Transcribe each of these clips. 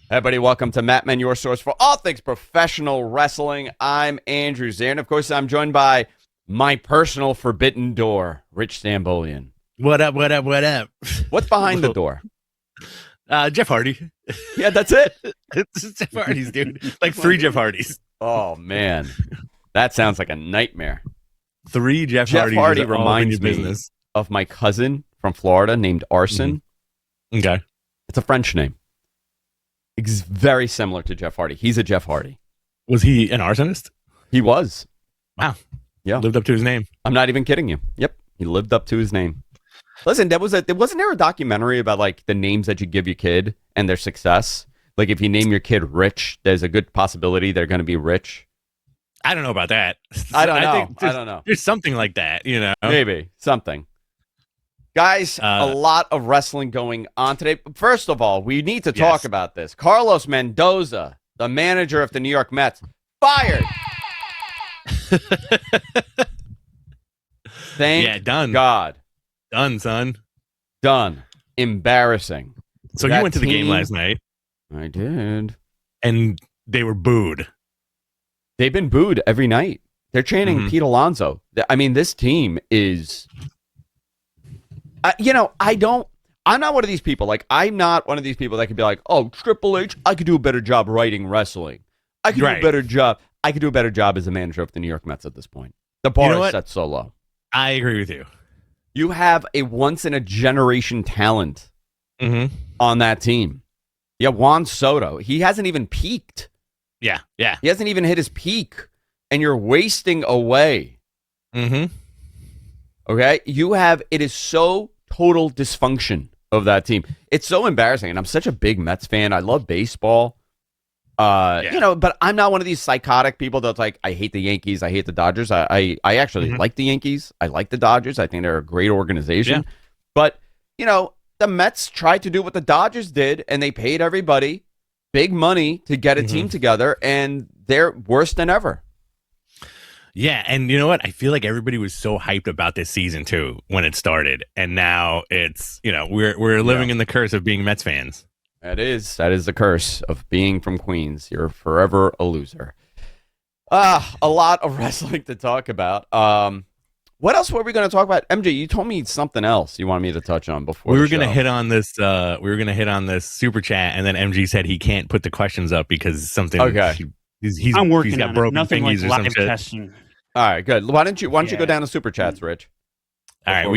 Hey, everybody, welcome to Matt Men, your source for all things professional wrestling. I'm Andrew Zaire, and of course, I'm joined by my personal forbidden door, Rich Stambolian. What up, what up, what up? What's behind the door? Jeff Hardy. Yeah, that's it? It's Jeff Hardy's, dude. Like 3 Jeff Hardys. Oh, man. That sounds like a nightmare. 3 Jeff Jeff Hardys. Hardy reminds me of my cousin from Florida named Arson. Mm-hmm. Okay. It's a French name. It's very similar to Jeff Hardy. He's a Jeff Hardy. Was he an arsonist? He was. Wow. Yeah. Lived up to his name. I'm not even kidding you. Yep. He lived up to his name. Listen, wasn't there a documentary about like the names that you give your kid and their success? Like if you name your kid Rich, there's a good possibility they're going to be rich. I don't know about that. I don't know. There's something like that, you know? Maybe. Something. Guys, a lot of wrestling going on today. First of all, we need to talk about this. Carlos Mendoza, the manager of the New York Mets, fired. Thank God. Done, son. Done. Embarrassing. So you went to the game last night. I did. And they were booed. They've been booed every night. They're chanting Pete Alonso. I mean, this team is... I'm not one of these people. Like, I'm not one of these people that could be like, oh, Triple H, I could do a better job writing wrestling. I could do a better job. I could do a better job as a manager of the New York Mets at this point. The bar is set so low. I agree with you. You have a once-in-a-generation talent on that team. Yeah, Juan Soto. He hasn't even peaked. Yeah. He hasn't even hit his peak, and you're wasting away. Okay? It is so total dysfunction of that team. It's so embarrassing, and I'm such a big Mets fan. I love baseball. But I'm not one of these psychotic people that's like, I hate the Yankees, I hate the Dodgers. I actually like the Yankees. I like the Dodgers. I think they're a great organization. Yeah. But, the Mets tried to do what the Dodgers did, and they paid everybody big money to get a team together, and they're worse than ever. Yeah, and you know what? I feel like everybody was so hyped about this season too when it started, and now it's we're living in the curse of being Mets fans. That is the curse of being from Queens. You're forever a loser. A lot of wrestling to talk about. What else were we going to talk about? MJ, you told me something else you wanted me to touch on before. We were going to hit on this. We were going to hit on this super chat, and then MG said he can't put the questions up because something. Okay. I'm working he's got on broken Nothing fingies like or live some shit. testing. All right, good. Why don't you go down to super chats, Rich? All right,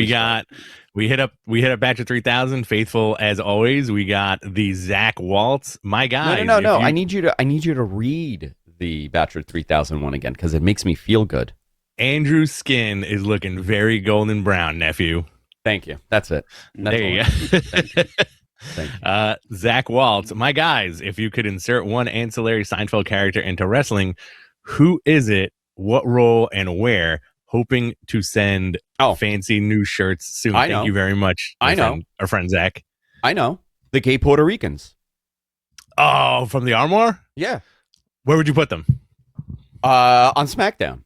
we hit up Batch of 3000, faithful as always. We got the Zach Waltz. My guy. No. I need you to read the Batch of 3000 one again because it makes me feel good. Andrew's skin is looking very golden brown, nephew. Thank you. That's it. There you go. Thank you. Zach Waltz. My guys, if you could insert one ancillary Seinfeld character into wrestling, who is it? What role and where? Hoping to send fancy new shirts soon. Thank you very much. Our friend Zach. I know. The gay Puerto Ricans. Oh, from the Armoire? Yeah. Where would you put them? On SmackDown.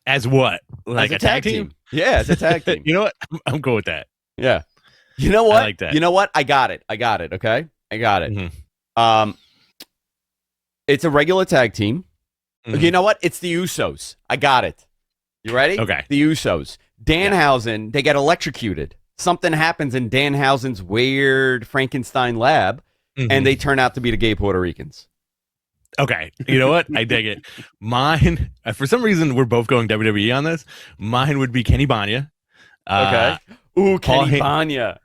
As what? Like as a tag team? Yeah, as a tag team. You know what? I'm cool with that. Yeah. You know what? I like that. You know what? I got it. Okay? I got it. It's a regular tag team. You know what? It's the Usos. I got it. You ready? Okay. The Usos. Danhausen, they get electrocuted. Something happens in Danhausen's weird Frankenstein lab, and they turn out to be the gay Puerto Ricans. Okay. You know what? I dig it. Mine, for some reason, we're both going WWE on this. Mine would be Kenny Banya. Okay. Ooh, Kenny Banya.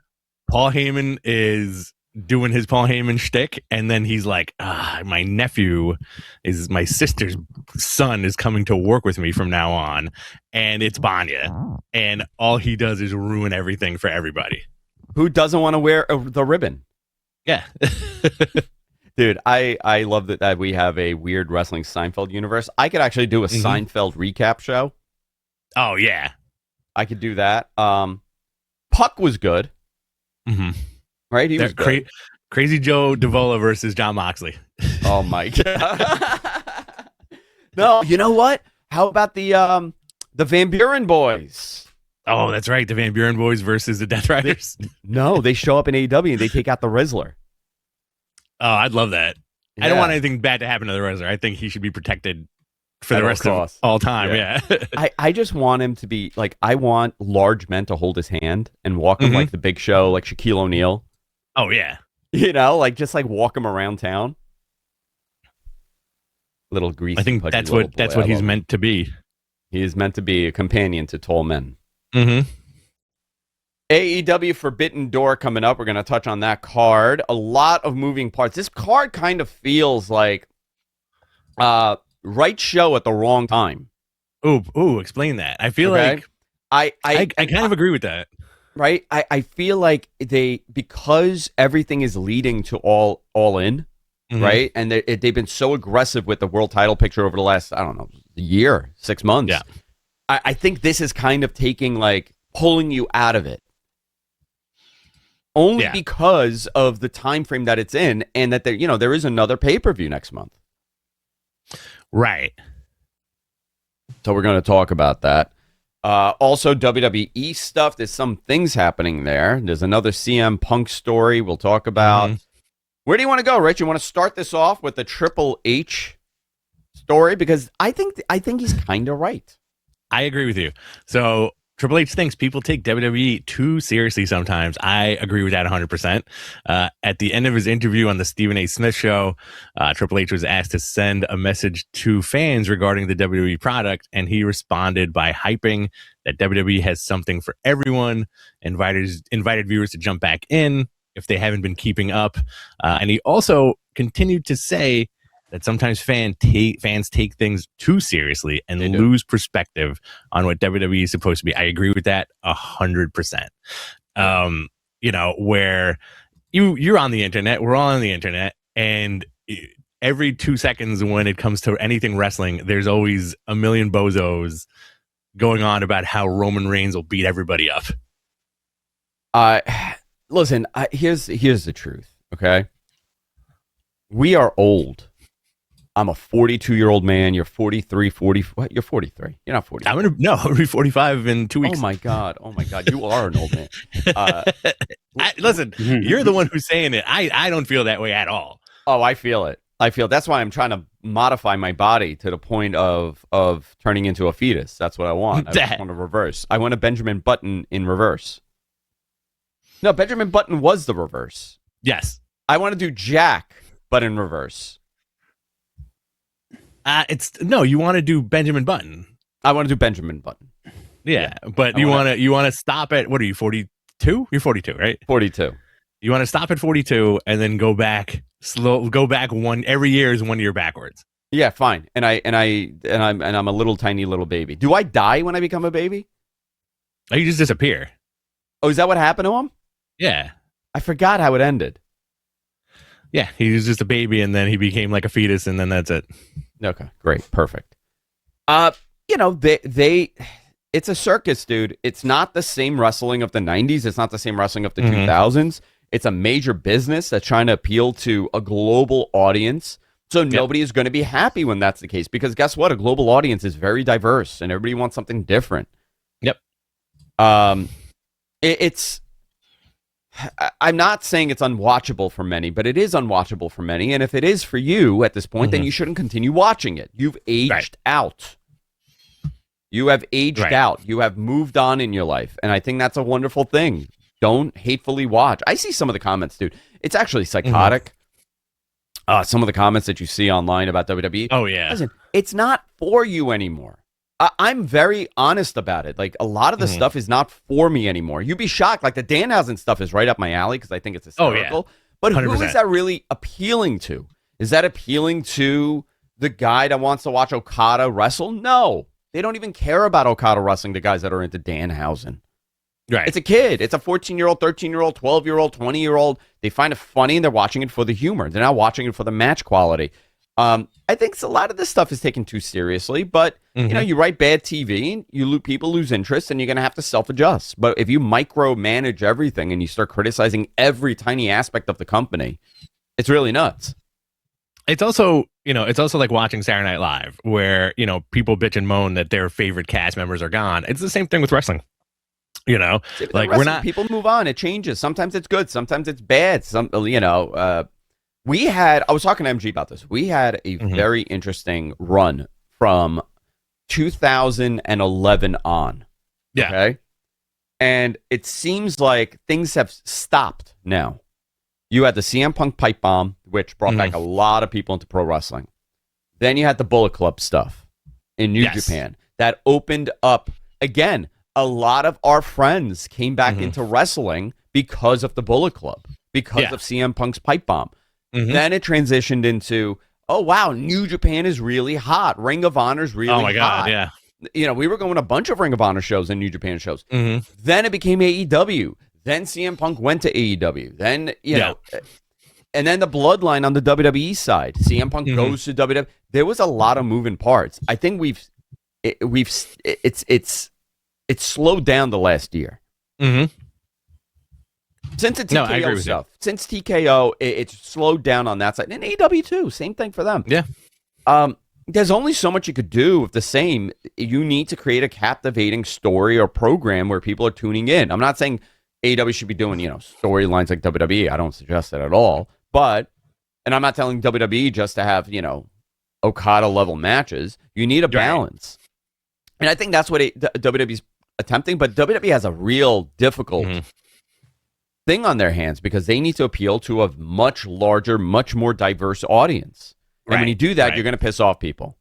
Paul Heyman is doing his Paul Heyman shtick, and then he's like, my nephew is my sister's son is coming to work with me from now on, and it's Banya, and all he does is ruin everything for everybody. Who doesn't want to wear the ribbon? Yeah. Dude, I love that we have a weird wrestling Seinfeld universe. I could actually do a Seinfeld recap show. Oh, yeah. I could do that. Puck was good. Right? He was good. Crazy Joe Davola versus John Moxley. Oh, my God. No, you know what? How about the Van Buren boys? Oh, that's right. The Van Buren boys versus the Death Riders. No, they show up in AEW and they take out the Rizzler. I'd love that. Yeah. I don't want anything bad to happen to the wrestler. I think he should be protected for the rest of all time. Yeah. I just want him to be like, I want large men to hold his hand and walk him like the Big Show, like Shaquille O'Neal. Oh, yeah. You know, like just like walk him around town. Little greasy. I think that's what he's meant to be. He is meant to be a companion to tall men. Mm-hmm. AEW Forbidden Door coming up. We're going to touch on that card. A lot of moving parts. This card kind of feels like right show at the wrong time. Ooh, explain that. I feel like I kind of agree with that. Right? I feel like because everything is leading to all in, right? And they've been so aggressive with the world title picture over the last, I don't know, year, 6 months. Yeah. I think this is kind of pulling you out of it. Only because of the time frame that it's in, and that there is another pay-per-view next month. Right. So we're going to talk about that. Also, WWE stuff. There's some things happening there. There's another CM Punk story we'll talk about. Where do you want to go, Rich? You want to start this off with the Triple H story? Because I think he's kind of right. I agree with you. So Triple H thinks people take WWE too seriously sometimes. I agree with that 100%. At the end of his interview on the Stephen A. Smith show, Triple H was asked to send a message to fans regarding the WWE product, and he responded by hyping that WWE has something for everyone, invited viewers to jump back in if they haven't been keeping up. And he also continued to say that sometimes fans take things too seriously and lose perspective on what WWE is supposed to be. I agree with that 100%. Where you're on the internet, we're all on the internet, and every 2 seconds when it comes to anything wrestling, there's always a million bozos going on about how Roman Reigns will beat everybody up. Listen, here's the truth, okay? We are old. I'm a 42-year-old man. You're 43, 40. What? You're 43. You're not 40. I'm going to be 45 in 2 weeks. Oh, my God. You are an old man. Listen, you're the one who's saying it. I don't feel that way at all. Oh, I feel it. That's why I'm trying to modify my body to the point of turning into a fetus. That's what I want. I just want to reverse. I want a Benjamin Button in reverse. No, Benjamin Button was the reverse. Yes. I want to do Jack, but in reverse. You want to do Benjamin Button. I want to do Benjamin Button. Yeah, but you want to stop at, what are you, 42? You're 42, right? 42. You want to stop at 42 and then go back one every year is 1 year backwards. Yeah, fine. And I'm a little tiny little baby. Do I die when I become a baby? Oh, you just disappear. Oh, is that what happened to him? Yeah. I forgot how it ended. Yeah, he was just a baby and then he became like a fetus and then that's it. Okay, great. Perfect. It's a circus, dude. It's not the same wrestling of the 90s. It's not the same wrestling of the 2000s. It's a major business that's trying to appeal to a global audience. So nobody is going to be happy when that's the case, because guess what? A global audience is very diverse and everybody wants something different. Yep. I'm not saying it's unwatchable for many, but it is unwatchable for many. And if it is for you at this point, then you shouldn't continue watching it. You've aged out. You have aged out. You have moved on in your life. And I think that's a wonderful thing. Don't hatefully watch. I see some of the comments, dude. It's actually psychotic. Some of the comments that you see online about WWE. Oh, yeah. Listen, it's not for you anymore. I'm very honest about it. Like, a lot of the stuff is not for me anymore. You'd be shocked. Like, the Danhausen stuff is right up my alley because I think it's hysterical. Oh, yeah. But 100%. who is that really appealing to? Is that appealing to the guy that wants to watch Okada wrestle? No. They don't even care about Okada wrestling, the guys that are into Danhausen. Right. It's a kid. It's a 14-year-old, 13-year-old, 12-year-old, 20-year-old. They find it funny and they're watching it for the humor. They're not watching it for the match quality. I think a lot of this stuff is taken too seriously, but you write bad TV, and people lose interest, and you're going to have to self-adjust. But if you micromanage everything and you start criticizing every tiny aspect of the company, it's really nuts. It's also like watching Saturday Night Live, where, people bitch and moan that their favorite cast members are gone. It's the same thing with wrestling. Like, we're not. People move on. It changes. Sometimes it's good. Sometimes it's bad. I was talking to MG about this. We had a very interesting run from 2011 on. Yeah. Okay. And it seems like things have stopped now. You had the CM Punk pipe bomb, which brought back a lot of people into pro wrestling. Then you had the Bullet Club stuff in New Japan that opened up, again, a lot of our friends came back into wrestling because of the Bullet Club, because of CM Punk's pipe bomb. Then it transitioned into, oh, wow, New Japan is really hot. Ring of Honor is really hot. Oh, my God, yeah. You know, we were going to a bunch of Ring of Honor shows and New Japan shows. Then it became AEW. Then CM Punk went to AEW. Then, you know, and then the bloodline on the WWE side. CM Punk goes to WWE. There was a lot of moving parts. I think it's slowed down the last year. Since the TKO stuff. Since TKO, it's slowed down on that side. And AEW too. Same thing for them. Yeah. There's only so much you could do with the same. You need to create a captivating story or program where people are tuning in. I'm not saying AEW should be doing, you know, storylines like WWE. I don't suggest that at all. But, and I'm not telling WWE just to have, you know, Okada level matches. You need a balance. And I think that's what WWE's attempting. But WWE has a real difficult thing on their hands because they need to appeal to a much larger, much more diverse audience. And when you do that, you're going to piss off people.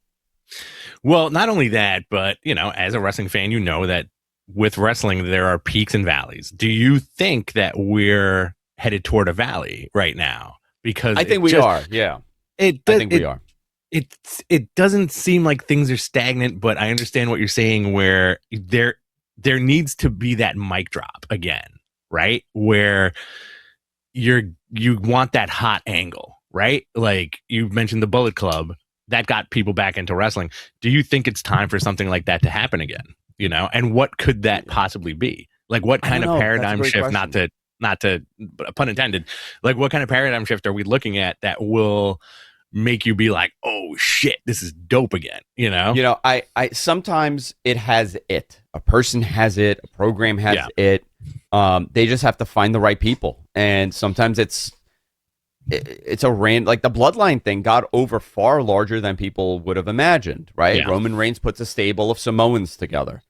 Well, not only that, but, you know, as a wrestling fan, you know that with wrestling, there are peaks and valleys. Do you think that we're headed toward a valley right now? Because I think we are. Yeah. I think we are. It doesn't seem like things are stagnant, but I understand what you're saying where there needs to be that mic drop again, right? Where you want that hot angle. Right? Like you mentioned the Bullet Club that got people back into wrestling. Do you think it's time for something like that to happen again? You know, and what could that possibly be? Like what kind of paradigm shift, not to pun intended, like what kind of paradigm shift are we looking at that will make you be like, oh shit, this is dope again? You know, I sometimes it has it. A person has it, a program has it. They just have to find the right people. And sometimes it's a like the bloodline thing got over far larger than people would have imagined, right? Roman Reigns puts a stable of Samoans together.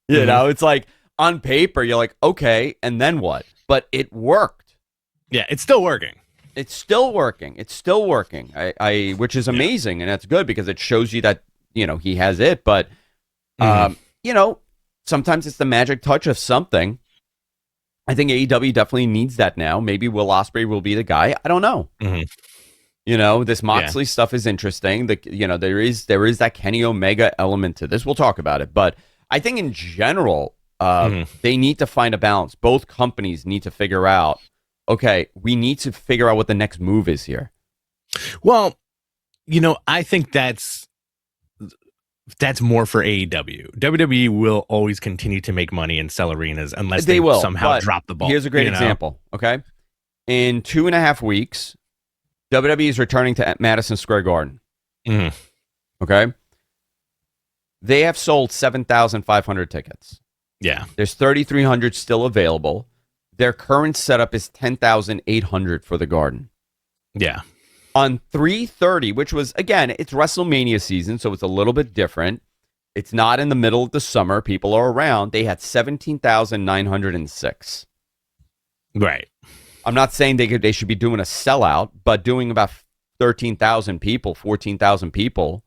You know, it's like on paper, you're like, okay, and then what? But it worked. Yeah, it's still working. It's still working. It's still working. Which is amazing, and that's good because it shows you that, you know, he has it. But you know, sometimes it's the magic touch of something. I think AEW definitely needs that now. Maybe Will Ospreay will be the guy. I don't know. You know, this Moxley stuff is interesting. You know, there is that Kenny Omega element to this. We'll talk about it, but I think in general, they need to find a balance. Both companies need to figure out. Okay, we need to figure out what the next move is here. Well, you know, I think that's more for AEW. WWE will always continue to make money and sell arenas unless they will somehow drop the ball. Here's a great example, okay? In 2.5 weeks, WWE is returning to Madison Square Garden. Okay? They have sold 7,500 tickets. Yeah. There's 3,300 still available. Their current setup is 10,800 for the Garden. Yeah. On 3/30, which was, again, it's WrestleMania season, so it's a little bit different. It's not in the middle of the summer. People are around. They had 17,906. Right. I'm not saying they should be doing a sellout, but doing about 13,000 people, 14,000 people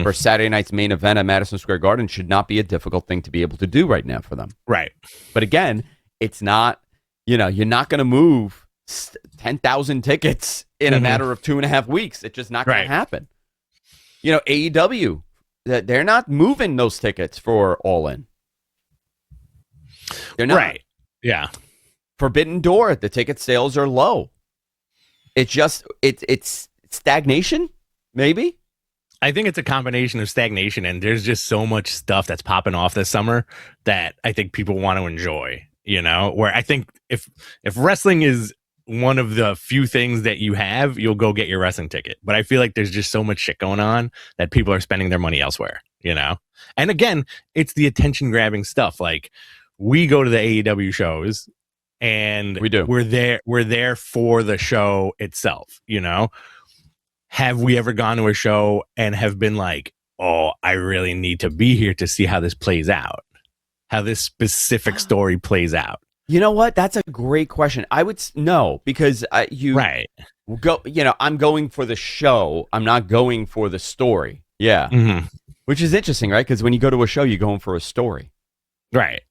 for Saturday night's main event at Madison Square Garden should not be a difficult thing to be able to do right now for them. Right. But again, it's not, you know, you're not going to move 10,000 tickets in a matter of 2.5 weeks. It's just not going to happen. You know, AEW, they're not moving those tickets for All In. They're not. Right. Yeah. Forbidden Door, the ticket sales are low. It's just, it's stagnation, maybe? I think it's a combination of stagnation and there's just so much stuff that's popping off this summer that I think people want to enjoy, you know, where I think if wrestling is one of the few things that you have, you'll go get your wrestling ticket. But I feel like there's just so much shit going on that people are spending their money elsewhere, you know? And again, it's the attention grabbing stuff. Like we go to the AEW shows and we do. We're there for the show itself. Have we ever gone to a show and have been like, oh, I really need to be here to see how this plays out, how this specific story plays out? You know what? That's a great question. I would no, because go. I'm going for the show. I'm not going for the story. Yeah, which is interesting, right? Because when you go to a show, you're going for a story, right?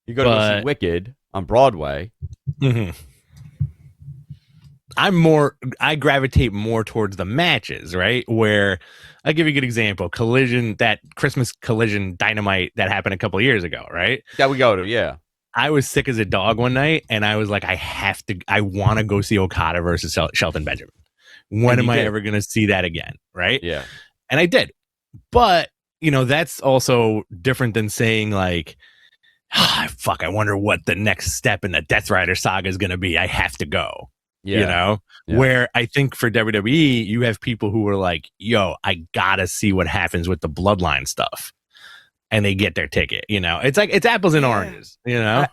You go to see Wicked on Broadway. I gravitate more towards the matches, right? Where I'll give you a good example. Collision, that Christmas Collision Dynamite that happened a couple of years ago, right? That we go to, yeah. I was sick as a dog one night, and I was like, I want to go see Okada versus Shelton Benjamin. When am I ever going to see that again, right? Yeah. And I did. But, that's also different than saying like, I wonder what the next step in the Death Rider saga is going to be. I have to go. Yeah. Where I think for WWE, you have people who are like, yo, I gotta see what happens with the bloodline stuff. And they get their ticket, It's like, it's apples and oranges, I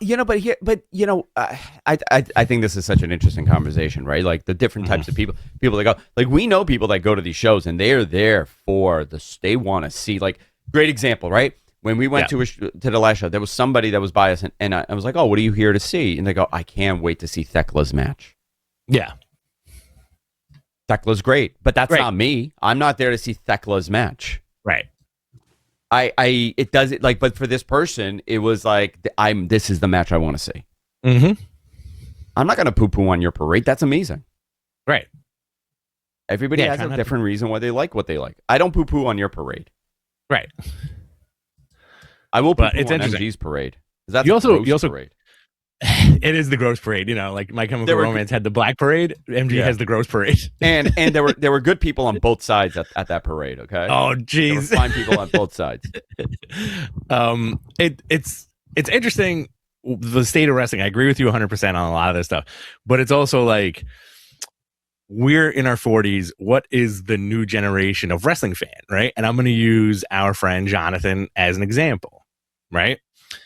think this is such an interesting conversation, right? Like the different types of people that go, like we know people that go to these shows and they are there for they want to see, like, great example, right? When we went to the last show, there was somebody that was by us and I was like, oh, what are you here to see? And they go, I can't wait to see Thekla's match. Yeah. Thekla's great, but that's not me. I'm not there to see Thekla's match. Right. It does it like, but for this person, it was like, this is the match I want to see. I'm not going to poo-poo on your parade. That's amazing. Right. Everybody has a different reason why they like what they like. I don't poo-poo on your parade. Right. I will poo-poo on MG's parade. That's you also parade. It is the gross parade, like My Chemical Romance had the black parade. MG has the gross parade, and there were good people on both sides at that parade. Okay. Oh, geez, there were fine people on both sides. It's interesting, the state of wrestling. I agree with you 100% on a lot of this stuff, but it's also like we're in our 40s. What is the new generation of wrestling fan, right? And I'm going to use our friend Jonathan as an example, right?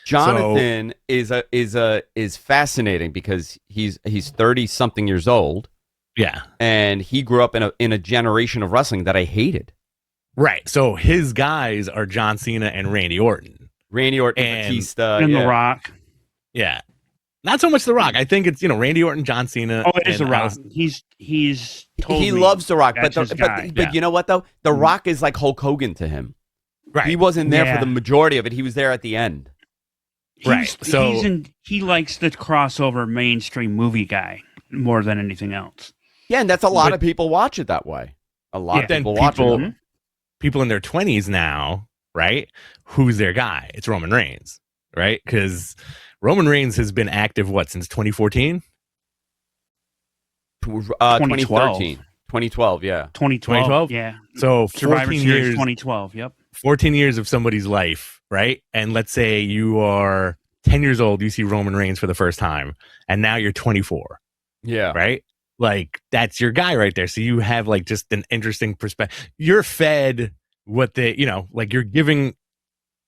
Jonathan is fascinating because he's 30 something years old. Yeah. And he grew up in a generation of wrestling that I hated. Right. So his guys are John Cena and Randy Orton. And Batista and The Rock. Yeah. Not so much The Rock. I think it's, Randy Orton, John Cena. Oh, it is The Rock. He's totally, he loves The Rock, but you know what though? The Rock is like Hulk Hogan to him. Right. He wasn't there for the majority of it. He was there at the end. He likes the crossover mainstream movie guy more than anything else. Yeah, and that's a lot of people watch it that way. A lot of people watch it. People in their 20s now, right? Who's their guy? It's Roman Reigns, right? Because Roman Reigns has been active, since 2014? 2013. 2012, yeah. 2012, yeah. So Survivor 14 Series years, 2012, yep. 14 years of somebody's life, right? And let's say you are 10 years old, you see Roman Reigns for the first time, and now you're 24. Yeah. Right? Like, that's your guy right there. So you have, like, just an interesting perspective. You're fed what they, you're giving,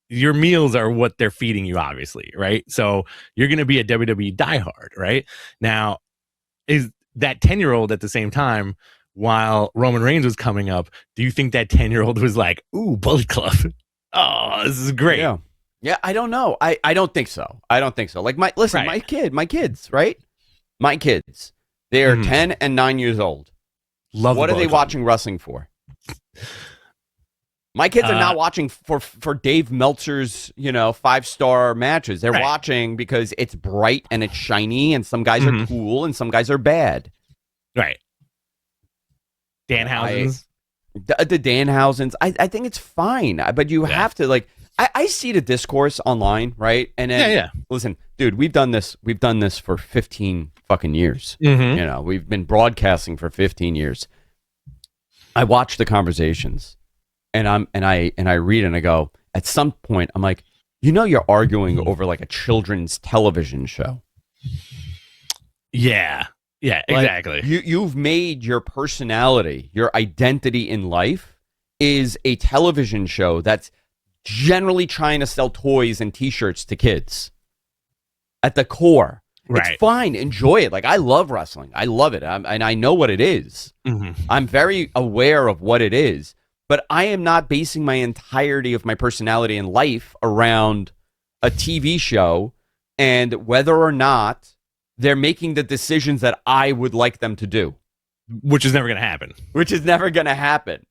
your meals are what they're feeding you, obviously, right? So you're going to be a WWE diehard, right? Now, is that 10-year-old at the same time, while Roman Reigns was coming up, do you think that 10-year-old was like, ooh, Bullet Club? Oh, this is great. Yeah, I don't know. I don't think so. Like, my kids, right? My kids, they're 10 and 9 years old. What are they watching wrestling for? My kids are not watching for Dave Meltzer's, 5-star matches. They're watching because it's bright and it's shiny and some guys are cool and some guys are bad. Right. Danhausen's. The Danhausens. I think it's fine, but you have to, like, I see the discourse online, right? And then, listen, dude, we've done this for 15 fucking years. We've been broadcasting for 15 years. I watch the conversations, and I read and I go, at some point, I'm like, you're arguing over like a children's television show. Yeah. Yeah, exactly. Like, you've made your personality, your identity in life is a television show that's generally trying to sell toys and T-shirts to kids at the core. It's fine. Enjoy it. Like, I love wrestling. I love it. And I know what it is. I'm very aware of what it is. But I am not basing my entirety of my personality and life around a TV show and whether or not they're making the decisions that I would like them to do. Which is never going to happen.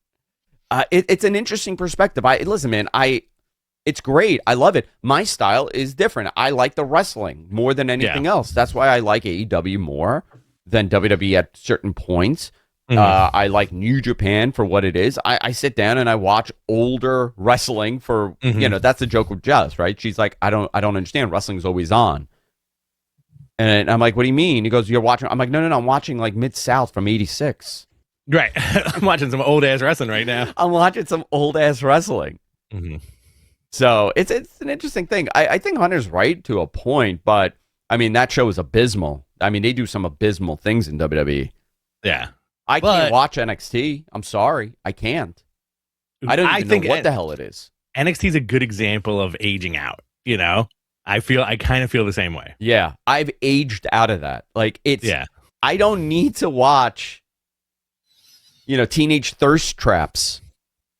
It's an interesting perspective. Listen, man, it's great. I love it. My style is different. I like the wrestling more than anything else. That's why I like AEW more than WWE at certain points. I like New Japan for what it is. I sit down and I watch older wrestling for, that's the joke with Jess, right? She's like, I don't understand. Wrestling's always on. And I'm like, what do you mean? He goes, you're watching. I'm like, no. I'm watching like Mid-South from 86. Right. I'm watching some old ass wrestling right now. I'm watching some old ass wrestling. So it's an interesting thing. I think Hunter's right to a point, but I mean, that show is abysmal. I mean, they do some abysmal things in WWE. Yeah. I can't watch NXT. I'm sorry. I can't. I don't even know what the hell it is. NXT is a good example of aging out, I kind of feel the same way. Yeah. I've aged out of that. Like, I don't need to watch, Teenage Thirst Traps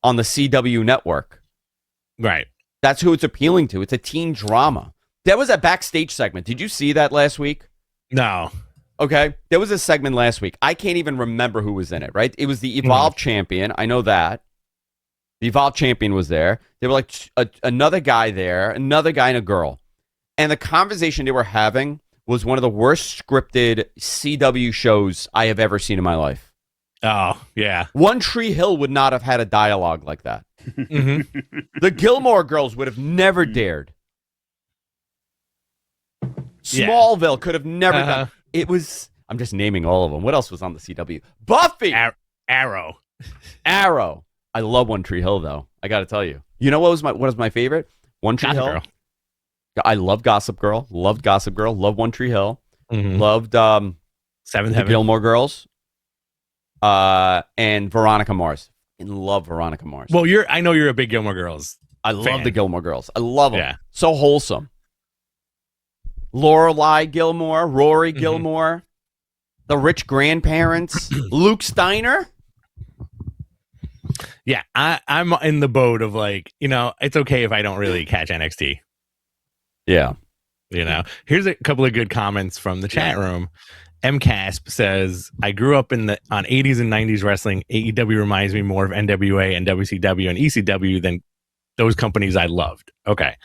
on the CW network. Right. That's who it's appealing to. It's a teen drama. There was a backstage segment. Did you see that last week? No. Okay. There was a segment last week. I can't even remember who was in it, right? It was the Evolve champion. I know that. The Evolve champion was there. There were like another guy there, another guy and a girl. And the conversation they were having was one of the worst scripted CW shows I have ever seen in my life. Oh, yeah. One Tree Hill would not have had a dialogue like that. The Gilmore Girls would have never dared. Smallville could have never done. It was, I'm just naming all of them. What else was on the CW? Buffy! Arrow. I love One Tree Hill, though. I got to tell you. You know what was my favorite? One Tree Hill. Girl. I love Gossip Girl. Loved Gossip Girl. Loved One Tree Hill. Loved Seventh Heaven. Gilmore Girls. And Veronica Mars. Love Veronica Mars. Well, I know you're a big Gilmore Girls. I love the Gilmore Girls. I love them. Yeah. So wholesome. Lorelai Gilmore, Rory Gilmore, the rich grandparents, Luke Steiner. Yeah, I'm in the boat of like, it's okay if I don't really catch NXT. Yeah. Here's a couple of good comments from the chat room. MCasp says, I grew up on 80s and 90s wrestling. AEW reminds me more of NWA and WCW and ECW than those companies I loved. Okay.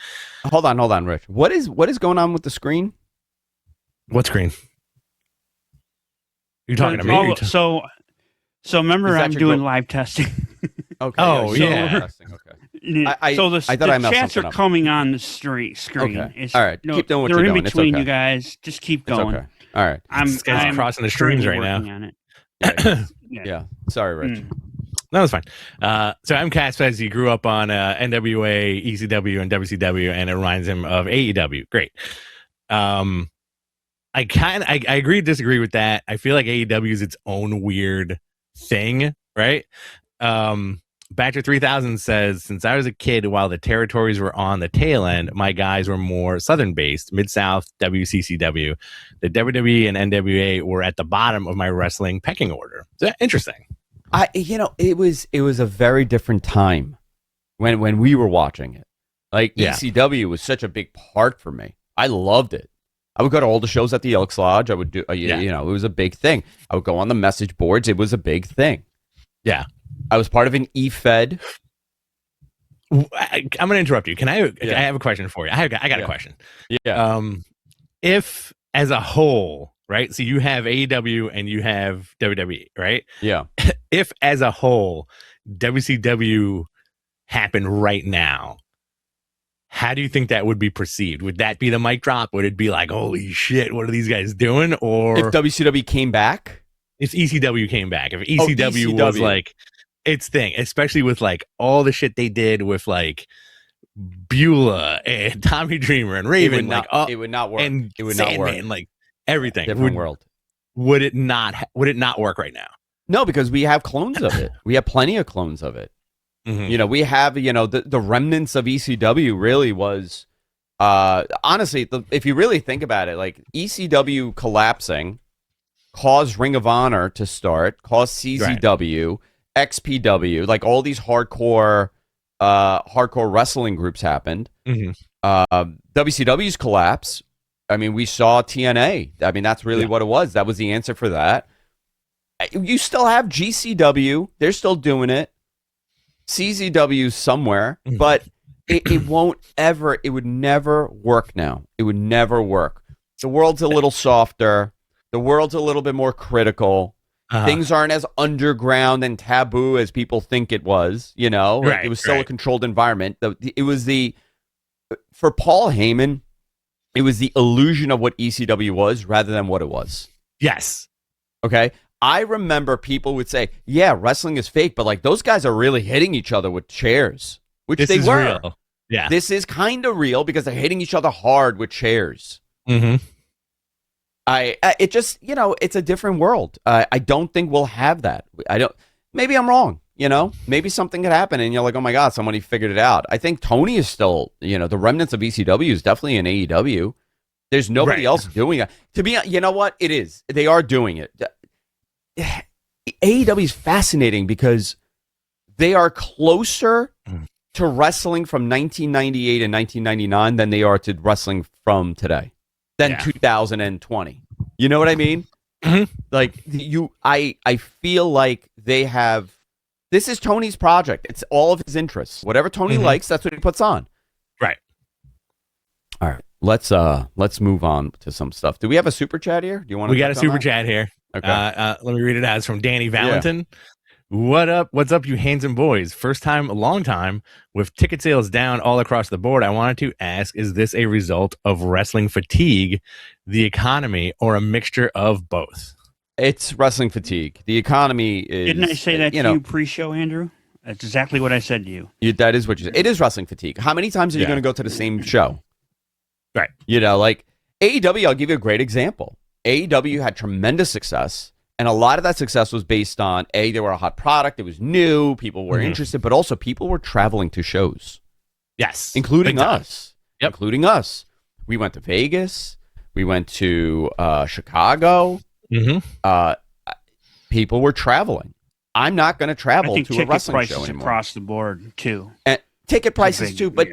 Hold on, Rich. What is going on with the screen? What screen? You talking to me? So remember, I'm doing live testing. Okay. Oh, yeah. Testing. Okay. I thought the chats are up. coming on the screen. Okay. All right. Keep doing what they're you're doing. in between it's okay. you guys. Just keep going. It's okay. All right. I'm crossing the streams right now. On it. Yeah. Sorry, Rich. No, that's fine. So MCAT says he grew up on NWA, ECW, and WCW, and it reminds him of AEW. Great. I agree, disagree with that. I feel like AEW is its own weird thing, right? Baxter 3000 says, since I was a kid, while the territories were on the tail end, my guys were more Southern-based, Mid-South, WCCW. The WWE and NWA were at the bottom of my wrestling pecking order. So, interesting. It was a very different time when we were watching it. Like, ECW was such a big part for me. I loved it. I would go to all the shows at the Elks Lodge. I would do, it was a big thing. I would go on the message boards. It was a big thing. Yeah. I was part of an E-Fed. I'm going to interrupt you. I have a question for you. I got a question. Yeah. If as a whole, right? So you have AEW and you have WWE, right? Yeah. If as a whole, WCW happened right now, how do you think that would be perceived? Would that be the mic drop? Would it be like, holy shit, what are these guys doing? Or if WCW came back? If ECW came back. If ECW was like its thing, especially with like all the shit they did with like Beulah and Tommy Dreamer and Raven, it would not work. And it would Sandman, not work. Like everything. Different world. Would it not work right now? No, because we have clones of it. We have plenty of clones of it. We have, the remnants of ECW really was Honestly, if you really think about it, like ECW collapsing caused Ring of Honor to start, caused CZW, XPW, like all these hardcore wrestling groups happened. WCW's collapse. I mean, we saw TNA. I mean, that's really what it was. That was the answer for that. You still have GCW. They're still doing it. CZW somewhere, but it won't ever, it would never work now. It would never work. The world's a little softer. The world's a little bit more critical. Things aren't as underground and taboo as people think it was, you know? Like, it was still a controlled environment. It was for Paul Heyman, it was the illusion of what ECW was rather than what it was. Yes. Okay? I remember people would say, yeah, wrestling is fake, but like those guys are really hitting each other with chairs, which they were. Real. Yeah. This is kind of real because they're hitting each other hard with chairs. It just, you know, it's a different world. I don't think we'll have that. Maybe I'm wrong, you know, maybe something could happen and you're like, oh my God, somebody figured it out. I think Tony is still, you know, the remnants of ECW is definitely in AEW. There's nobody else doing it. You know what? It is. They are doing it. AEW is fascinating because they are closer to wrestling from 1998 and 1999 than they are to wrestling from today, than 2020. You know what I mean? Like I feel like they have. This is Tony's project. It's all of his interests. Whatever Tony likes, that's what he puts on. Right. All right. Let's move on to some stuff. Do we have a super chat here? Do you want? We got a super chat here. Okay. Let me read it out. It's from Danny Valentin. What up? What's up, you handsome boys? First time, long time. With ticket sales down all across the board, I wanted to ask, is this a result of wrestling fatigue, the economy, or a mixture of both? It's wrestling fatigue. The economy is... Didn't I say that to you pre-show, Andrew? That's exactly what I said to you. That is what you said. It is wrestling fatigue. How many times are you going to go to the same show? Right. You know, like AEW, I'll give you a great example. AEW had tremendous success, and a lot of that success was based on, they were a hot product, it was new, people were interested, but also people were traveling to shows. Yes. Including us. Yep. Including us. We went to Vegas. We went to Chicago. People were traveling. I'm not going to travel to a wrestling show anymore. Across the board, too. And ticket prices, too, but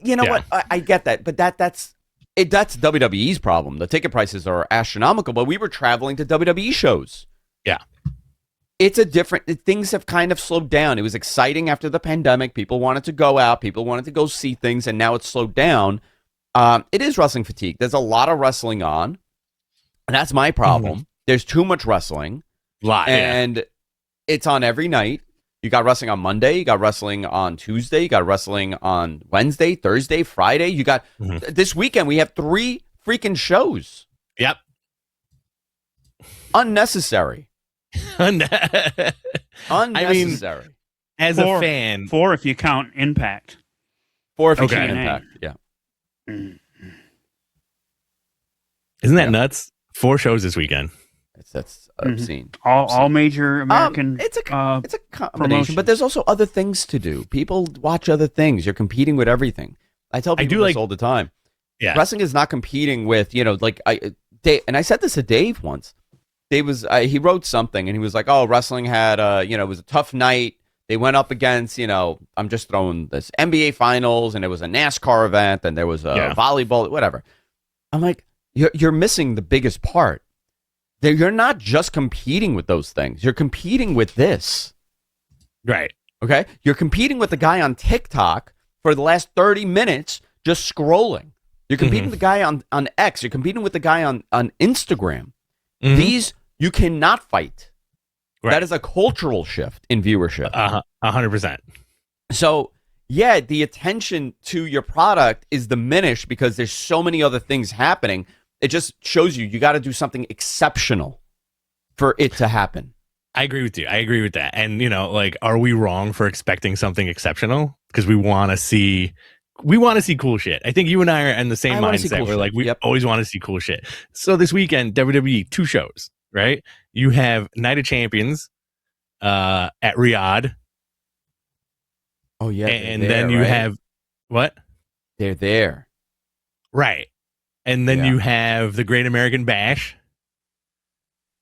you know what? I get that, but that's WWE's problem. The ticket prices are astronomical, but we were traveling to WWE shows. Yeah. It's a different, things have kind of slowed down. It was exciting after the pandemic. People wanted to go out. People wanted to go see things, and now it's slowed down. It is wrestling fatigue. There's a lot of wrestling on, and that's my problem. There's too much wrestling. And it's on every night. You got wrestling on Monday. You got wrestling on Tuesday. You got wrestling on Wednesday, Thursday, Friday. You got this weekend. We have 3 freaking shows. Yep. Unnecessary. Unnecessary. I mean, as a fan, 4 if you count Impact. 4 if you count Impact. Yeah. Isn't that nuts? 4 shows this weekend. That's obscene. All major American. It's a combination, but there's also other things to do. People watch other things. You're competing with everything. I tell people this all the time. Yeah, wrestling is not competing with, you know, like and I said this to Dave once. Dave was he wrote something and he was like, oh, wrestling had you know, it was a tough night. They went up against, you know, I'm just throwing this NBA finals, and it was a NASCAR event, and there was a volleyball, whatever. I'm like, you're missing the biggest part. You're not just competing with those things. You're competing with this. Right. Okay? You're competing with the guy on TikTok for the last 30 minutes just scrolling. You're competing with the guy on X. You're competing with the guy on Instagram. These, you cannot fight. Right. That is a cultural shift in viewership. 100%. So, yeah, the attention to your product is diminished because there's so many other things happening. It just shows you got to do something exceptional for it to happen. I agree with you. I agree with that. And, you know, like, are we wrong for expecting something exceptional? Because we want to see cool shit. I think you and I are in the same mindset. Cool We're like, we always want to see cool shit. So this weekend, WWE, 2 shows, right? You have Night of Champions at Riyadh. Oh, yeah. And then you have, what? They're there. Right. And then you have the Great American Bash.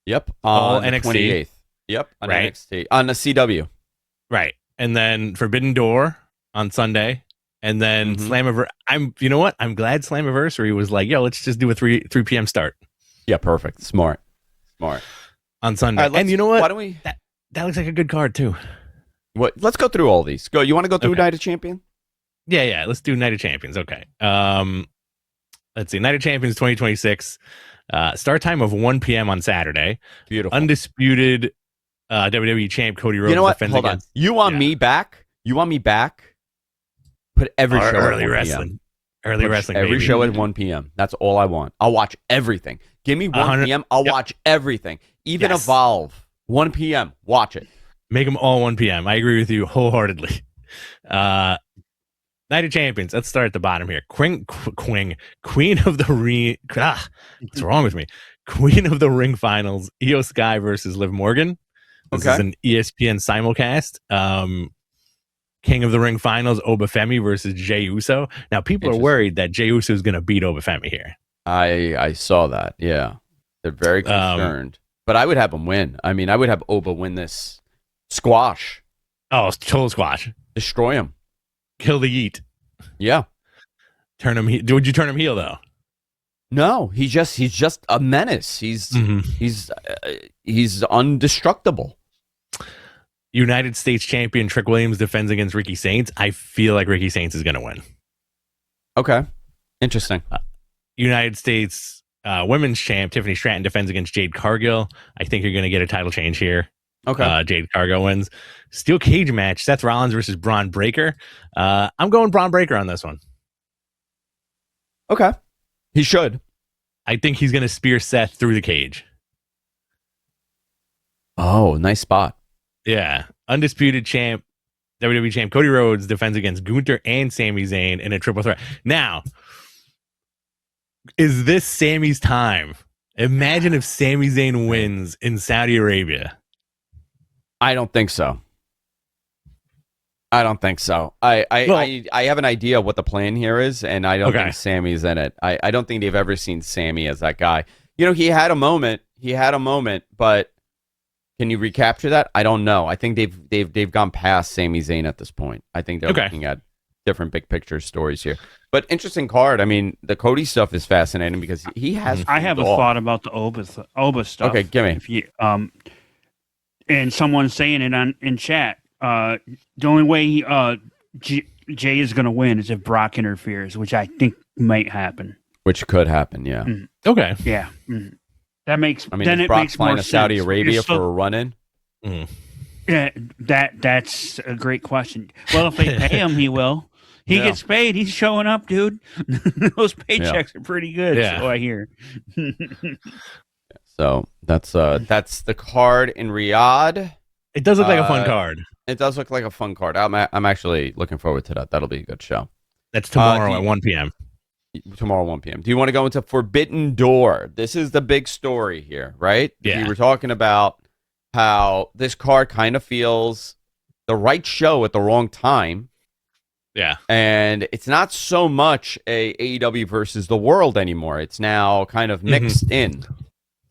Yep. All On the NXT. 28th. Yep. On Right. NXT. On the CW. Right. And then Forbidden Door on Sunday. And then you know what? I'm glad Slammiversary was like, yo, let's just do a 3 p.m. start. Yeah, perfect. Smart. On Sunday. Right, and you know what? Why don't we? That looks like a good card too. What? Let's go through all these. Go. You want to go through Night of Champion? Yeah. Let's do Night of Champions. Okay. Let's see. Night of Champions 2026. Start time of 1 p.m. on Saturday. Beautiful. Undisputed WWE champ Cody Rhodes. You know what? Defends Hold against, on. You want me back? Put every show early at 1 wrestling. PM. Early wrestling. Every baby. show at 1 p.m. That's all I want. I'll watch everything. Give me 1 p.m. I'll watch everything. Even Evolve. 1 p.m. Watch it. Make them all 1 p.m. I agree with you wholeheartedly. Night of Champions. Let's start at the bottom here. Queen of the Ring. What's wrong with me? Queen of the Ring Finals. Io Sky versus Liv Morgan. This is an ESPN simulcast. King of the Ring Finals. Obafemi versus Jey Uso. Now people are worried that Jey Uso is going to beat Obafemi here. I saw that. Yeah, they're very concerned. But I would have him win. I mean, I would have Oba win this squash. Oh, total squash. Destroy him. Kill the Yeet. Yeah. Turn him. Would you turn him heel though? No, he's just a menace. He's undestructible. United States champion Trick Williams defends against Ricky Saints. I feel like Ricky Saints is going to win. Okay, interesting. United States women's champ Tiffany Stratton defends against Jade Cargill. I think you're going to get a title change here. Okay, Jade Cargill wins. Steel cage match: Seth Rollins versus Braun Breaker. I'm going Braun Breaker on this one. Okay, he should. I think he's going to spear Seth through the cage. Oh, nice spot. Yeah. Undisputed champ, WWE champ Cody Rhodes defends against Gunther and Sami Zayn in a triple threat. Now, is this Sami's time? Imagine if Sami Zayn wins in Saudi Arabia. I don't think so. I have an idea what the plan here is, and I don't think Sami's in it. I don't think they've ever seen Sami as that guy. You know, he had a moment, but can you recapture that? I don't know. I think they've gone past Sami Zayn at this point. I think they're looking at different big picture stories here. But interesting card. I mean, the Cody stuff is fascinating because he has. I have a thought about the Oba stuff. Okay, give me. If you, and someone's saying it in chat. The only way Jay is going to win is if Brock interferes, which I think might happen. Which could happen, yeah. Okay. Yeah. That makes. I mean, then is it Brock makes flying more to Saudi sense. Arabia for a run-in? Yeah, that's a great question. Well, if they pay him, he will. He gets paid. He's showing up, dude. Those paychecks are pretty good. So I hear. So that's the card in Riyadh. It does look like a fun card. It does look like a fun card. I'm actually looking forward to that. That'll be a good show. That's tomorrow at 1 p.m. Tomorrow 1 p.m. Do you want to go into Forbidden Door? This is the big story here, right? Yeah. We were talking about how this card kind of feels the right show at the wrong time. Yeah. And it's not so much a AEW versus the world anymore. It's now kind of mixed in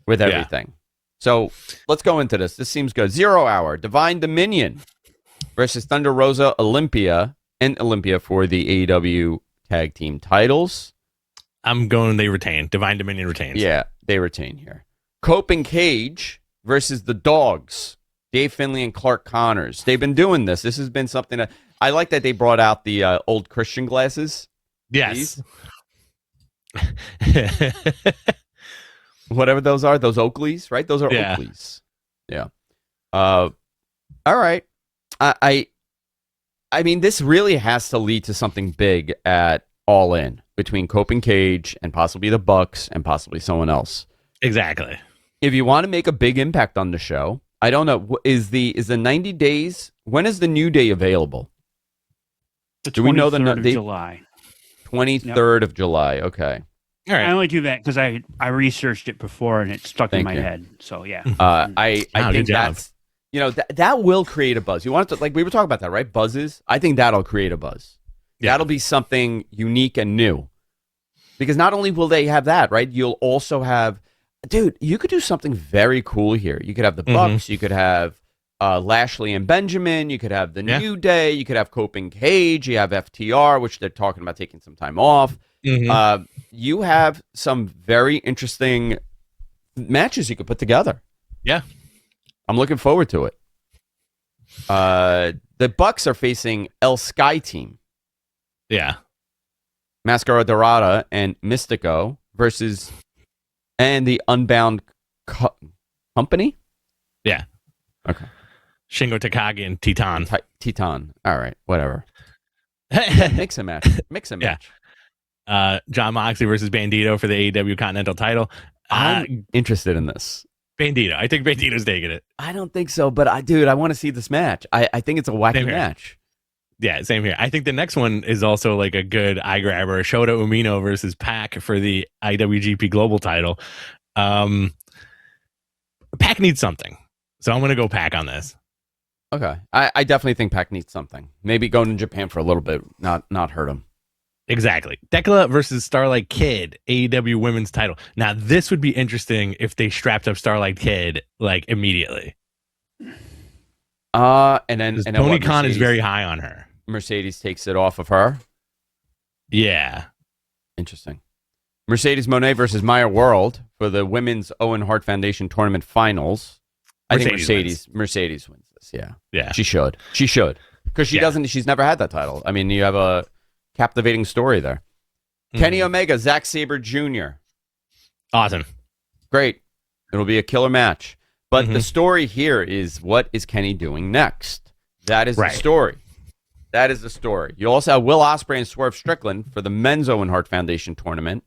with everything. So let's go into this. This seems good. 0 Hour, Divine Dominion versus Thunder Rosa Olympia for the AEW tag team titles. I'm going they retain. Divine Dominion retains. Yeah, they retain here. Cope and Cage versus the Dogs. Dave Finlay and Clark Connors. They've been doing this. This has been something that I like that they brought out the old Christian glasses. Yes. Whatever those are, those Oakleys, right? Those are Oakleys. Yeah. All right. I mean, this really has to lead to something big at All In between Cope and Cage and possibly the Bucks and possibly someone else. Exactly. If you want to make a big impact on the show, I don't know. Is the 90 days? When is the New Day available? Do we know the of July? 23rd of July. Okay. All right. I only do that because I researched it before and it stuck in my head. So yeah. I think that's that will create a buzz. You want it to, like we were talking about that, right? Buzzes. I think that'll create a buzz. Yeah. That'll be something unique and new. Because not only will they have that, right? You'll also have, dude, you could do something very cool here. You could have the Bucks. You could have Lashley and Benjamin. You could have the New Day. You could have Cope and Cage. You have FTR, which they're talking about taking some time off. You have some very interesting matches you could put together. Yeah. I'm looking forward to it. The Bucks are facing El Sky Team. Yeah. Mascara Dorada and Mystico versus and the Unbound Company. Yeah. Okay. Shingo Takagi and Titan. Titan. All right. Whatever. Mix a match. John Moxley versus Bandito for the AEW Continental title. I'm interested in this. Bandito. I think Bandito's taking it. I don't think so, but I want to see this match. I think it's a wacky match. Yeah, same here. I think the next one is also like a good eye grabber. Shota Umino versus Pac for the IWGP Global title. Pac needs something. So I'm going to go Pac on this. Okay. I definitely think Pac needs something. Maybe going to Japan for a little bit, not hurt him. Exactly. Decla versus Starlight Kid, AEW Women's title. Now, this would be interesting if they strapped up Starlight Kid like immediately. And then Tony Khan is very high on her. Mercedes takes it off of her. Yeah. Interesting. Mercedes Moné versus Maya World for the Women's Owen Hart Foundation Tournament Finals. I think Mercedes wins this. Yeah. Yeah. She should. Because she doesn't. She's never had that title. I mean, you have a captivating story there. Kenny Omega, Zack Sabre Jr. Awesome. Great. It'll be a killer match. But the story here is, what is Kenny doing next? That is the story. That is the story. You also have Will Ospreay and Swerve Strickland for the Men's Owen Hart Foundation Tournament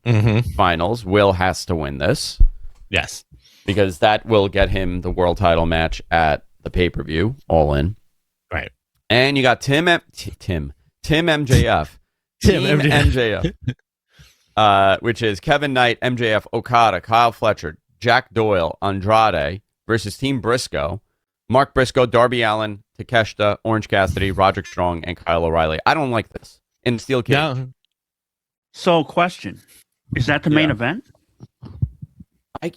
Finals. Will has to win this. Yes. Because that will get him the world title match at the pay-per-view, All In. Right. And you got Tim MJF. Team MJF. Which is Kevin Knight, MJF, Okada, Kyle Fletcher, Jack Doyle, Andrade versus Team Briscoe. Mark Briscoe, Darby Allin, Takeshita, Orange Cassidy, Roderick Strong, and Kyle O'Reilly. I don't like this. In Steel Cage. Yeah. So, question. Is that the main event? I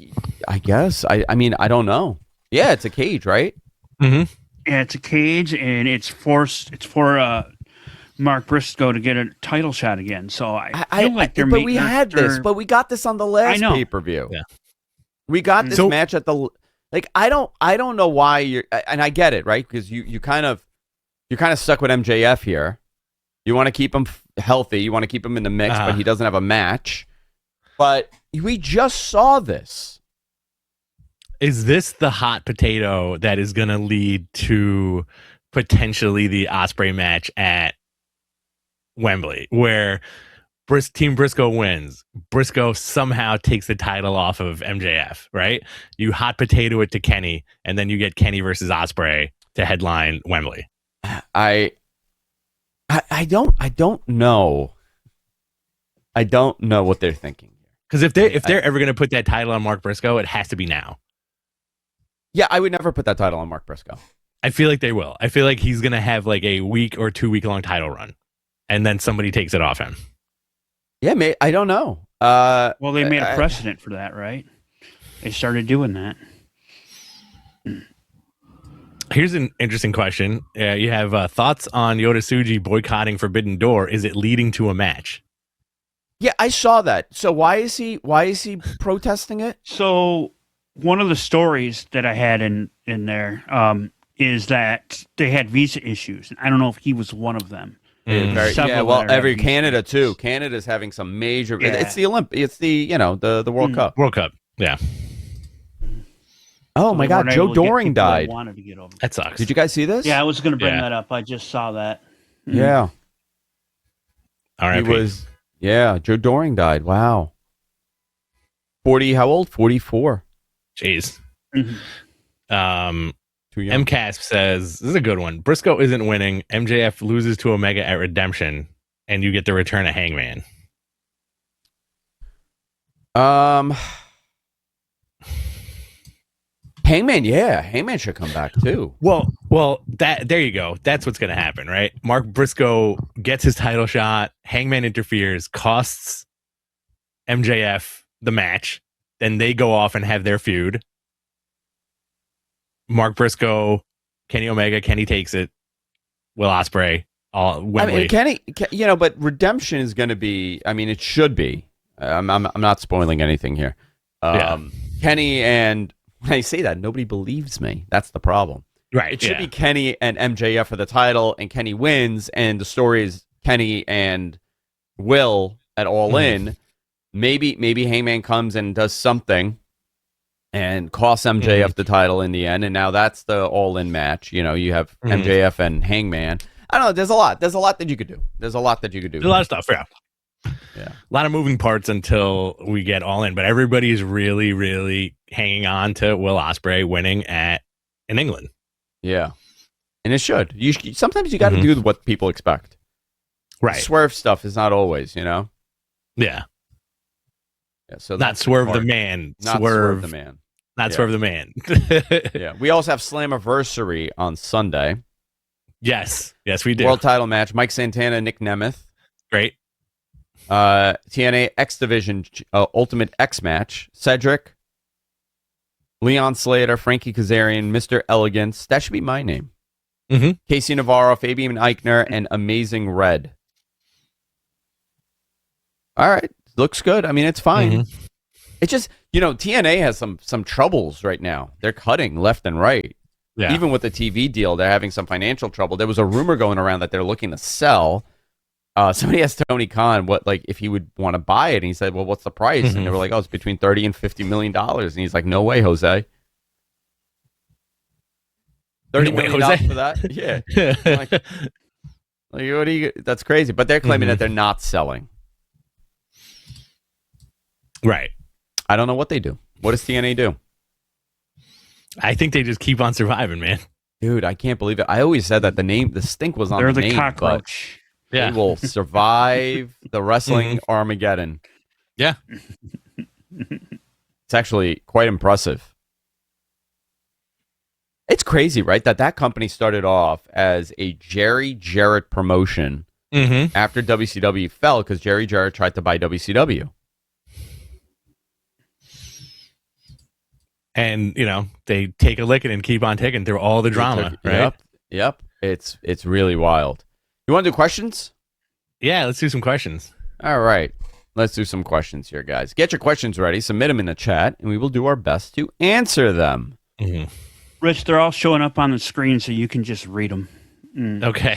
guess. I mean, I don't know. Yeah, it's a cage, right? Yeah, it's a cage, and it's for Mark Briscoe to get a title shot again. So I feel like they're But we had this. But we got this on the last pay-per-view. Yeah. We got this match at the... Like, I don't know why you're... And I get it, right? Because you're kind of stuck with MJF here. You want to keep him healthy. You want to keep him in the mix, but he doesn't have a match. But we just saw this. Is this the hot potato that is going to lead to potentially the Ospreay match at Wembley, where Team Briscoe wins? Briscoe somehow takes the title off of MJF, right? You hot potato it to Kenny, and then you get Kenny versus Ospreay to headline Wembley. I don't know. I don't know what they're thinking. Because if they're ever going to put that title on Mark Briscoe, it has to be now. Yeah, I would never put that title on Mark Briscoe. I feel like they will. I feel like he's going to have like a week or 2 week long title run, and then somebody takes it off him. Yeah, I don't know. Well, they made a precedent for that, right? They started doing that. Here's an interesting question. You have thoughts on Yota Tsuji boycotting Forbidden Door. Is it leading to a match? Yeah, I saw that. So why is he protesting it? So one of the stories that I had in there is that they had visa issues. I don't know if he was one of them. Every Canada too. Canada's having some major. Yeah. It's the It's the the World Cup. World Cup. Yeah. Oh my God, Joe Doring died. Wanted to get over. That sucks. Did you guys see this? Yeah, I was going to bring that up. I just saw that. Yeah. All right. Joe Doring died. Wow. 40. How old? 44. Jeez. Too young. MCASP says, this is a good one. Briscoe isn't winning. MJF loses to Omega at Redemption, and you get the return of Hangman. Hangman should come back too. Well, there you go. That's what's going to happen, right? Mark Briscoe gets his title shot. Hangman interferes, costs MJF the match. Then they go off and have their feud. Mark Briscoe, Kenny Omega, Kenny takes it. Will Ospreay, Wembley. I mean, Kenny, but redemption is going to be. I mean, it should be. I'm not spoiling anything here. Kenny and when I say that, nobody believes me. That's the problem. Right. It should be Kenny and MJF for the title, and Kenny wins, and the story is Kenny and Will at All In. Maybe Hangman comes and does something and costs MJF the title in the end, and now that's the All In match. You have MJF and Hangman. I don't know. There's a lot. There's a lot that you could do. There's a lot of stuff. Yeah. A lot of moving parts until we get All In, but everybody's really, really hanging on to Will Ospreay winning in England. Yeah, and it should. Sometimes you got to do what people expect. Right. Swerve stuff is not always, Yeah. Yeah. So not Swerve the man. Not Swerve the man. Not Swerve the man. Yeah. We also have Slammiversary on Sunday. Yes, we do. World title match. Mike Santana, Nick Nemeth. Great. TNA X Division Ultimate X match. Cedric, Leon Slater, Frankie Kazarian, Mr. Elegance. That should be my name. Casey Navarro, Fabian Eichner, and Amazing Red. All right. Looks good. I mean, it's fine. It's just, TNA has some troubles right now. They're cutting left and right. Yeah. Even with the TV deal, they're having some financial trouble. There was a rumor going around that they're looking to sell. Somebody asked Tony Khan if he would want to buy it, and he said, "Well, what's the price?" And they were like, "Oh, it's between $30 and $50 million." And he's like, "No way, Jose. $30 million for that? Yeah. What do you? That's crazy." But they're claiming that they're not selling. Right. I don't know what they do. What does TNA do? I think they just keep on surviving, man. Dude, I can't believe it. I always said that the stink was on the name. They're the cockroach. They will survive the wrestling Armageddon. Yeah. It's actually quite impressive. It's crazy, right? That company started off as a Jerry Jarrett promotion after WCW fell because Jerry Jarrett tried to buy WCW. And, they take a licking and keep on taking through all the drama, right? Yep. It's really wild. You want to do questions? Yeah, let's do some questions. All right. Let's do some questions here, guys. Get your questions ready. Submit them in the chat, and we will do our best to answer them. Rich, they're all showing up on the screen, so you can just read them. Okay.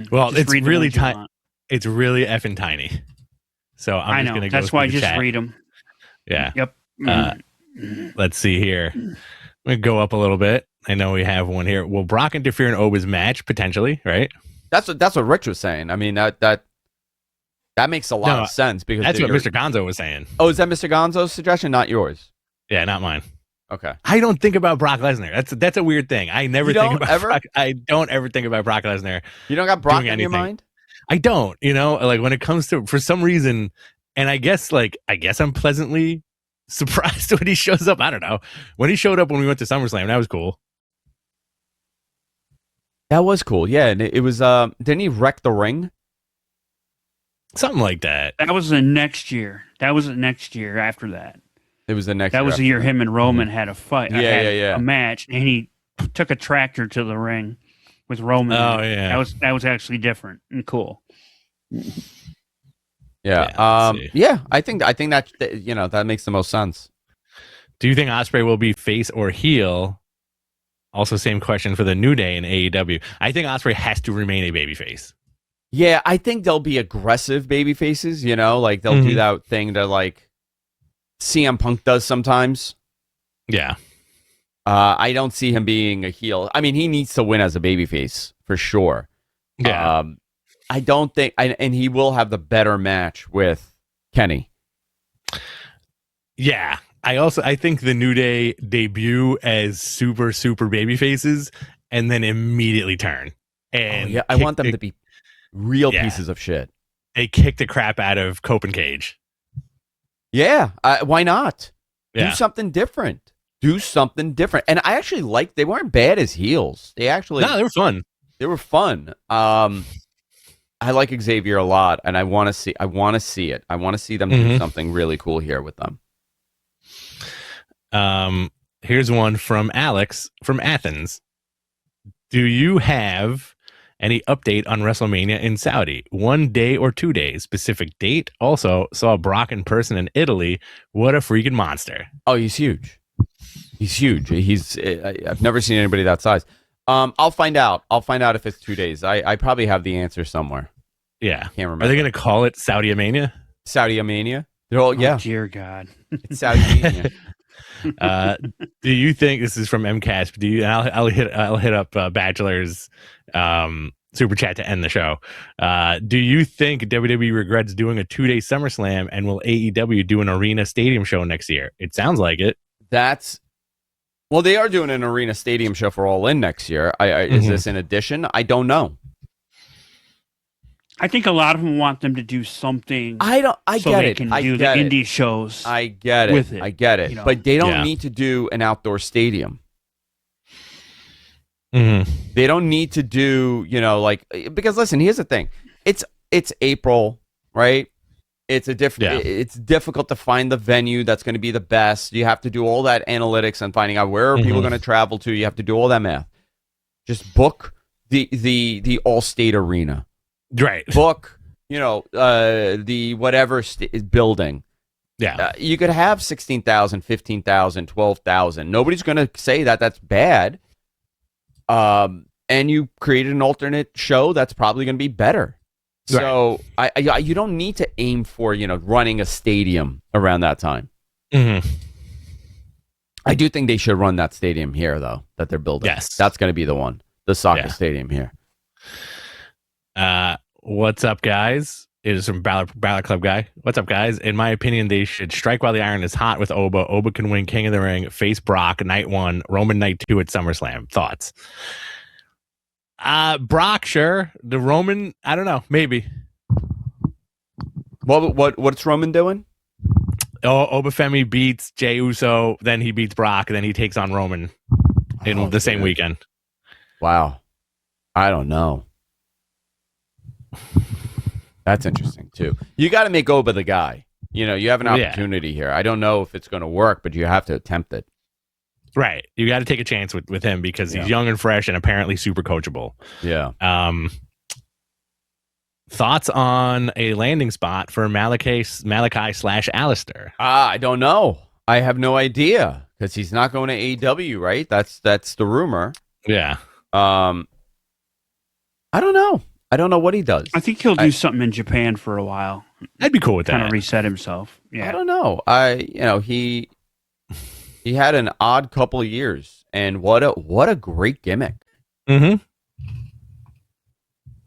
Well, it's really tiny. It's really effing tiny. So I'm just going to go That's why I just chat. read them. Yeah. Yep. Let's see here. I'm going to go up a little bit. I know we have one here. Will Brock interfere in Oba's match potentially? Right. That's what Rich was saying. I mean that makes a lot of sense because that's what Mr. Gonzo was saying. Oh, is that Mr. Gonzo's suggestion, not yours? Yeah, not mine. Okay. I don't think about Brock Lesnar. That's a weird thing. I never think about Brock. I don't ever think about Brock Lesnar. You don't got Brock in your mind? I don't. When it comes to, for some reason, and I guess I'm pleasantly surprised when he shows up. I don't know. When he showed up when we went to SummerSlam, that was cool. That was cool. Yeah, and it was didn't he wreck the ring? Something like that. That was the next year. That was the next year after that. It was the next That was the year him and Roman had a fight. Yeah. A match, and he took a tractor to the ring with Roman. Oh, yeah. That was actually different and cool. Yeah. I think that that makes the most sense. Do you think Ospreay will be face or heel? Also, same question for the New Day in AEW. I think Ospreay has to remain a babyface. Yeah, I think they'll be aggressive baby faces, like they'll do that thing that like CM Punk does sometimes. Yeah. I don't see him being a heel. I mean, he needs to win as a babyface for sure. Yeah. I don't think, and he will have the better match with Kenny. Yeah. I think the New Day debut as super, super baby faces and then immediately turn. And I want them to be real pieces of shit. They kick the crap out of Cope and Cage. Yeah. Why not? Yeah. Do something different. And I actually they weren't bad as heels. They were fun. They were fun. I like Xavier a lot, and I want to see it. I want to see them do something really cool here with them. Here's one from Alex from Athens. Do you have any update on WrestleMania in Saudi? 1 day or 2 days? Specific date? Also, saw Brock in person in Italy. What a freaking monster. Oh, he's huge. He's huge. I've never seen anybody that size. I'll find out. I'll find out if it's 2 days. I probably have the answer somewhere. Yeah. Can't remember. Are they going to call it Saudi Mania? Saudi Mania? They're all, yeah. Oh, dear God. It's Saudi Mania. Do you think this is from MCAS? Do you? I'll hit up Bachelor's super chat to end the show. Do you think WWE regrets doing a 2-day SummerSlam, and will AEW do an arena stadium show next year? It sounds like it. Well, they are doing an arena stadium show for All In next year. Is this in addition? I don't know. I think a lot of them want them to do something. I so get they it. can I do get the it. indie shows. I get it. With it, I get it. you know? But they don't need to do an outdoor stadium. They don't need to do, because listen, here's the thing. It's April, right? It's difficult to find the venue that's going to be the best. You have to do all that analytics and finding out where are people going to travel to. You have to do all that math. Just book the Allstate Arena. Right. Book, the whatever building. Yeah. You could have 16,000, 15,000, 12,000. Nobody's going to say that that's bad. And you created an alternate show that's probably going to be better. Right. So you don't need to aim for, running a stadium around that time. I do think they should run that stadium here, though, that they're building. Yes. That's going to be the one, the soccer stadium here. What's up, guys? It is from Balor Club guy. What's up, guys? In my opinion, they should strike while the iron is hot with Oba. Oba can win King of the Ring, face Brock, night 1, Roman night 2 at SummerSlam. Thoughts? Brock, sure. The Roman, I don't know. Maybe. What's Roman doing? Obafemi beats Jey Uso, then he beats Brock, and then he takes on Roman in the same weekend. Wow. I don't know. That's interesting, too. You got to make Oba the guy. You have an opportunity here. I don't know if it's going to work, but you have to attempt it. Right. You got to take a chance with him because he's young and fresh and apparently super coachable. Yeah. Thoughts on a landing spot for Malachi / Alistair? I don't know. I have no idea because he's not going to AEW, right? That's the rumor. Yeah. I don't know. I don't know what he does. I think he'll do something in Japan for a while. I'd be cool with that. Kind of reset himself. Yeah. I don't know. He had an odd couple of years, and what a great gimmick. Right?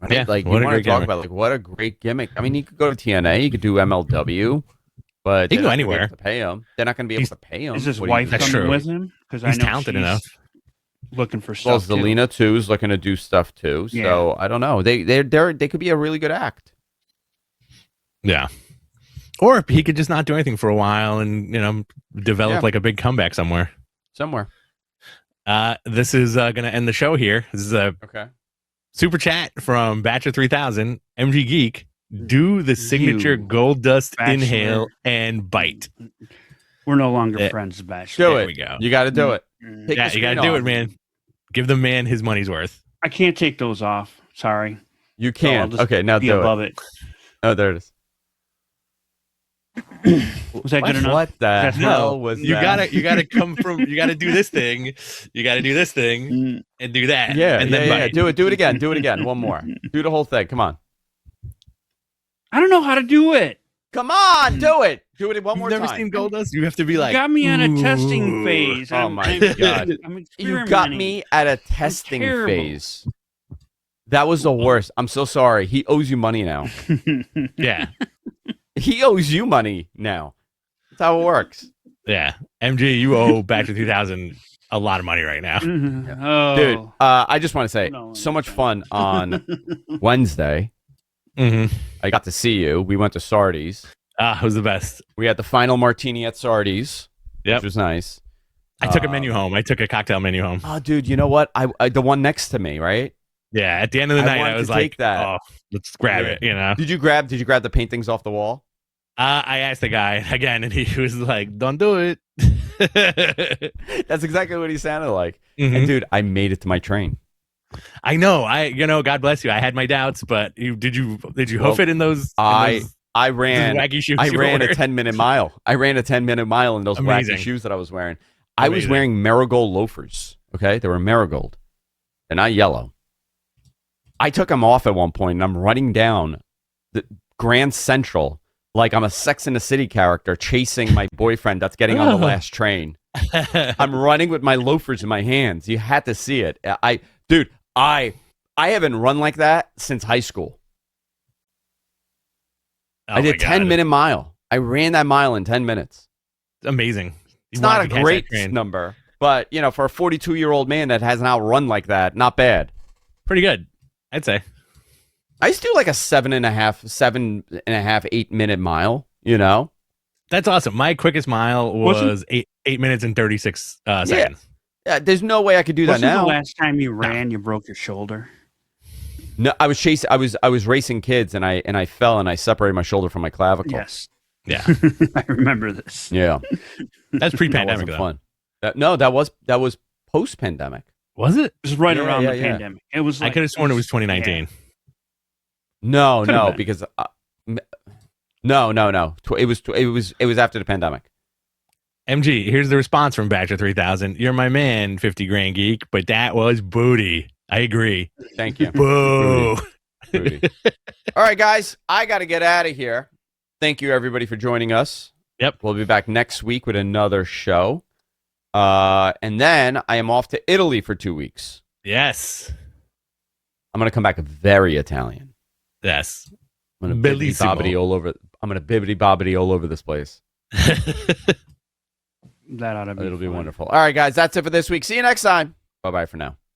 Yeah, you want to talk about what a great gimmick. I mean, he could go to TNA, he could do MLW, but he can go anywhere. To pay him, they're not going to be able to pay him. Is his wife coming with him? Because he's talented enough. Looking for stuff. Well, Zelina too is looking to do stuff too. So I don't know. They could be a really good act. Yeah. Or he could just not do anything for a while and develop like a big comeback somewhere. This is going to end the show here. This is a super chat from Batcher 3000 MG Geek. Do the signature gold dust inhale and bite. We're no longer friends, Bachelor. Do it. There we go. You got to do it. You got to do it, man. Give the man his money's worth. I can't take those off. Sorry. You can't. Okay, now do above it. Oh, there it is. Was that good enough? What the hell was that? You gotta come from. You gotta do this thing. You gotta do this thing and do that. Yeah, and then bite. Do it again. Do it again. One more. Do the whole thing. Come on. I don't know how to do it. Come on, do it. Do it one more time. You've never seen Goldust? You have to be like. You got me on a testing phase. Oh my god! You got me at a testing phase. That was the worst. I'm so sorry. He owes you money now. Yeah. He owes you money now. That's how it works. Yeah. MG, you owe back to 2000 a lot of money right now. Oh. Dude, I just want to say, so much fun on Wednesday. I got to see you. We went to Sardi's. It was the best. We had the final martini at Sardi's, which was nice. I took a menu home. I took a cocktail menu home. Oh, dude, you know what? I the one next to me, right? Yeah, at the end of the night, wanted I was to like, take that. "Oh, let's grab it," you know. Did you grab the paintings off the wall? I asked the guy again, and he was like, "Don't do it." That's exactly what he sounded like. Mhm. And dude, I made it to my train. I know. God bless you. I had my doubts, but did you hoof it in those? I ran wacky shoes. I you ran were a 10-minute mile. I ran a 10-minute mile in those Amazing. wacky shoes that I was wearing. I was Amazing. wearing marigold loafers. Okay, they were marigold, and not yellow. I took them off at one point, and I'm running down the Grand Central like I'm a Sex and the City character chasing my boyfriend that's getting on the last train. I'm running with my loafers in my hands. You had to see it. I haven't run like that since high school. Oh I did my God. 10-minute mile. I ran that mile in 10 minutes. Amazing. It's not a great number, but for a 42-year-old man that has now run like that, not bad. Pretty good, I'd say. I used to do like a 7.5, 8-minute mile. That's awesome. My quickest mile was 8 minutes and 36 seconds. Yeah, there's no way I could do that Wasn't now. the last time you ran, you broke your shoulder? No, I was chasing. I was racing kids, and I fell and I separated my shoulder from my clavicle. Yes. Yeah, I remember this. Yeah, that's pre-pandemic. That though. wasn't fun. That was post-pandemic. Was it? It was right Yeah, around yeah, the yeah. pandemic. It was. I Like, could have sworn it was 2019. No, Could've no, been. because no. It was after the pandemic. MG, here's the response from Bachelor 3000. You're my man, 50 grand geek, but that was booty. I agree. Thank you. Boo. Booty. All right, guys, I got to get out of here. Thank you, everybody, for joining us. Yep. We'll be back next week with another show. And then I am off to Italy for 2 weeks. Yes. I'm going to come back very Italian. Yes. I'm going to bibbidi bobbidi all over. I'm going to bibbidi bobbidi all over this place. that ought to be. It'll be fun. wonderful. All right, guys, that's it for this week. See you next time. Bye-bye for now.